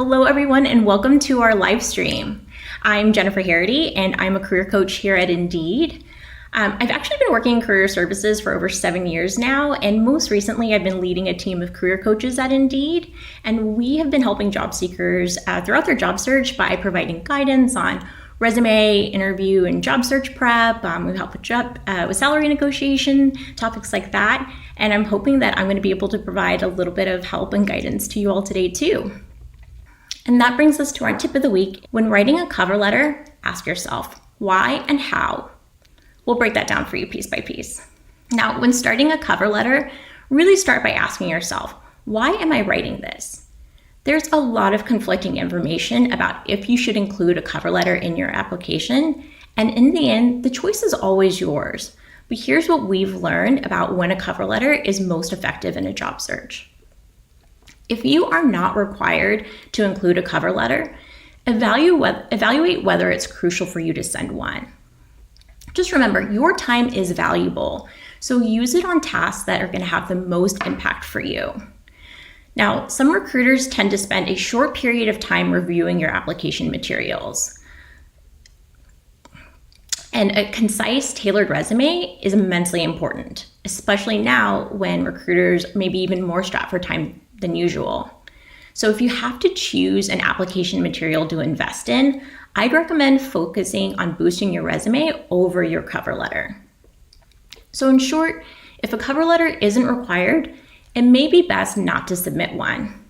Hello, everyone, and welcome to our live stream. I'm Jennifer Harity, and I'm a career coach here at Indeed. I've actually been working in career services for over 7 years now, and most recently I've been leading a team of career coaches at Indeed, and we have been helping job seekers throughout their job search by providing guidance on resume, interview, and job search prep. We've helped with salary negotiation, topics like that, and I'm hoping that I'm going to be able to provide a little bit of help and guidance to you all today too. And that brings us to our tip of the week. When writing a cover letter, ask yourself why and how. We'll break that down for you piece by piece. Now, when starting a cover letter, really start by asking yourself, why am I writing this? There's a lot of conflicting information about if you should include a cover letter in your application, and in the end, the choice is always yours. But here's what we've learned about when a cover letter is most effective in a job search. If you are not required to include a cover letter, evaluate whether it's crucial for you to send one. Just remember, your time is valuable, so use it on tasks that are going to have the most impact for you. Now, some recruiters tend to spend a short period of time reviewing your application materials. And a concise, tailored resume is immensely important, especially now when recruiters may be even more strapped for time than usual. So if you have to choose an application material to invest in, I'd recommend focusing on boosting your resume over your cover letter. So in short, if a cover letter isn't required, it may be best not to submit one.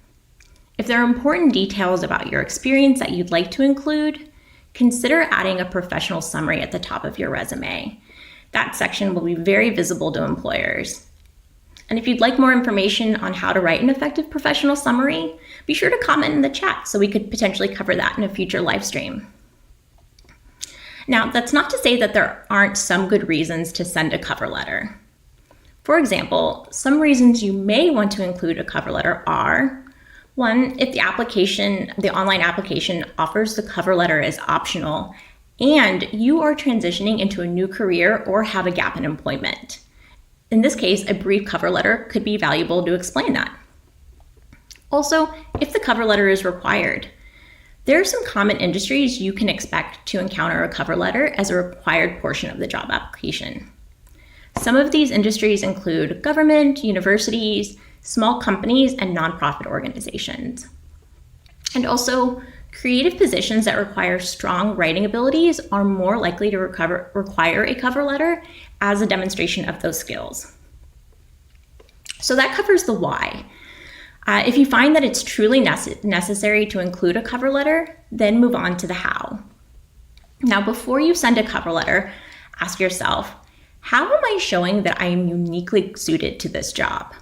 If there are important details about your experience that you'd like to include, consider adding a professional summary at the top of your resume. That section will be very visible to employers. And if you'd like more information on how to write an effective professional summary, be sure to comment in the chat so we could potentially cover that in a future live stream. Now, that's not to say that there aren't some good reasons to send a cover letter. For example, some reasons you may want to include a cover letter are: one, if the online application offers the cover letter as optional and you are transitioning into a new career or have a gap in employment. In this case, a brief cover letter could be valuable to explain that. Also, if the cover letter is required, there are some common industries you can expect to encounter a cover letter as a required portion of the job application. Some of these industries include government, universities, small companies, and nonprofit organizations. And also, creative positions that require strong writing abilities are more likely to require a cover letter as a demonstration of those skills. So that covers the why. If you find that it's truly necessary to include a cover letter, then move on to the how. Now, before you send a cover letter, ask yourself, how am I showing that I am uniquely suited to this job?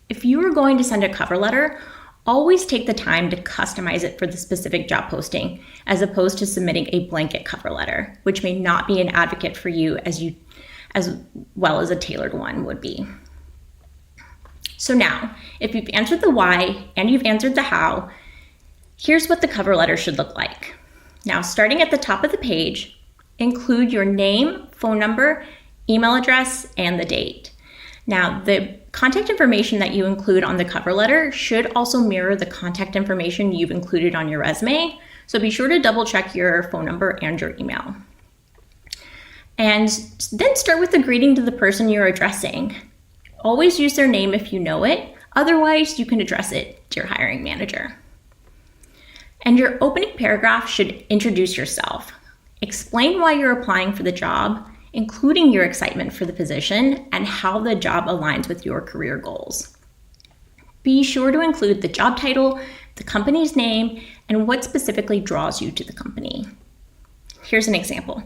If you are going to send a cover letter, always take the time to customize it for the specific job posting, as opposed to submitting a blanket cover letter, which may not be an advocate for you as well as a tailored one would be. So now, if you've answered the why and you've answered the how, here's what the cover letter should look like. Now, starting at the top of the page, include your name, phone number, email address, and the date. Now, the contact information that you include on the cover letter should also mirror the contact information you've included on your resume, so be sure to double check your phone number and your email. And then start with the greeting to the person you're addressing. Always use their name if you know it, otherwise you can address it to your hiring manager. And your opening paragraph should introduce yourself. Explain why you're applying for the job, including your excitement for the position and how the job aligns with your career goals. Be sure to include the job title, the company's name, and what specifically draws you to the company. Here's an example.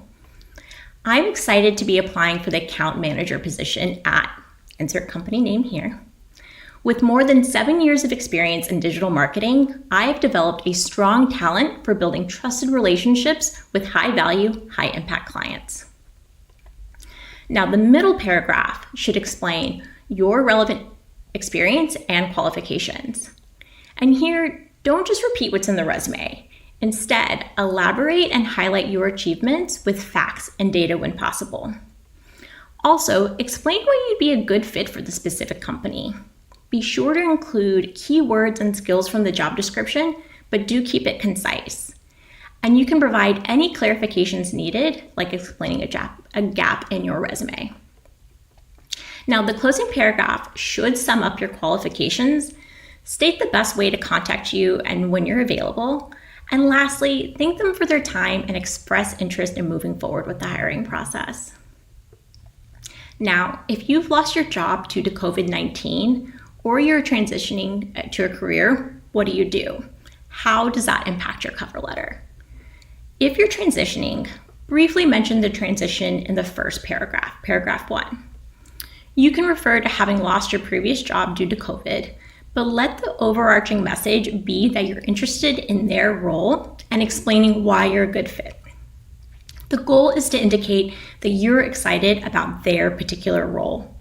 I'm excited to be applying for the account manager position at insert company name here. With more than 7 years of experience in digital marketing, I have developed a strong talent for building trusted relationships with high-value, high-impact clients. Now, the middle paragraph should explain your relevant experience and qualifications. And here, don't just repeat what's in the resume. Instead, elaborate and highlight your achievements with facts and data when possible. Also, explain why you'd be a good fit for the specific company. Be sure to include keywords and skills from the job description, but do keep it concise. And you can provide any clarifications needed, like explaining a gap in your resume. Now, the closing paragraph should sum up your qualifications, state the best way to contact you and when you're available, and lastly, thank them for their time and express interest in moving forward with the hiring process. Now, if you've lost your job due to COVID-19 or you're transitioning to a career, what do? How does that impact your cover letter? If you're transitioning, briefly mention the transition in the first paragraph, paragraph 1. You can refer to having lost your previous job due to COVID, but let the overarching message be that you're interested in their role and explaining why you're a good fit. The goal is to indicate that you're excited about their particular role.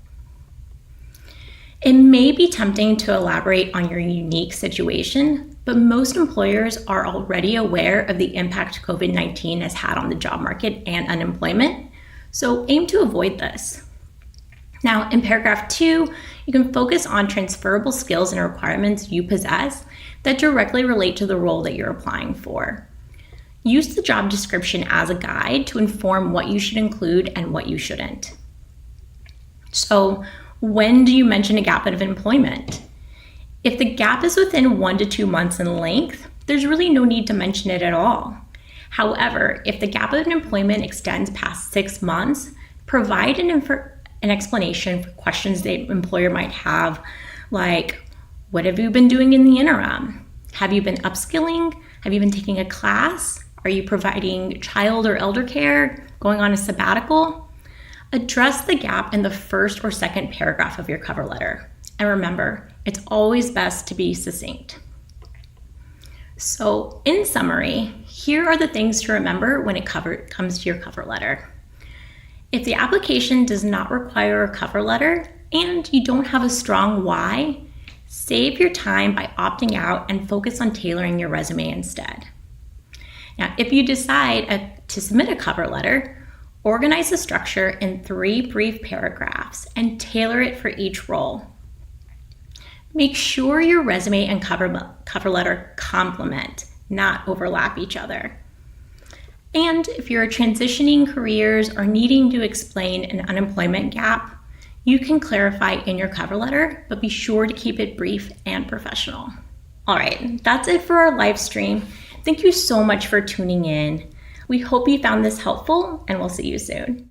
It may be tempting to elaborate on your unique situation, but most employers are already aware of the impact COVID-19 has had on the job market and unemployment, so aim to avoid this. Now, in paragraph 2, you can focus on transferable skills and requirements you possess that directly relate to the role that you're applying for. Use the job description as a guide to inform what you should include and what you shouldn't. So, when do you mention a gap of employment? If the gap is within 1 to 2 months in length, there's really no need to mention it at all. However, if the gap of employment extends past 6 months, provide an explanation for questions the employer might have, like, what have you been doing in the interim? Have you been upskilling? Have you been taking a class? Are you providing child or elder care? Going on a sabbatical? Address the gap in the first or second paragraph of your cover letter. And remember, it's always best to be succinct. So, in summary, here are the things to remember when it comes to your cover letter. If the application does not require a cover letter and you don't have a strong why, save your time by opting out and focus on tailoring your resume instead. Now, if you decide to submit a cover letter, organize the structure in 3 brief paragraphs and tailor it for each role. Make sure your resume and cover letter complement, not overlap each other. And if you're transitioning careers or needing to explain an unemployment gap, you can clarify in your cover letter, but be sure to keep it brief and professional. All right, that's it for our live stream. Thank you so much for tuning in. We hope you found this helpful, and we'll see you soon.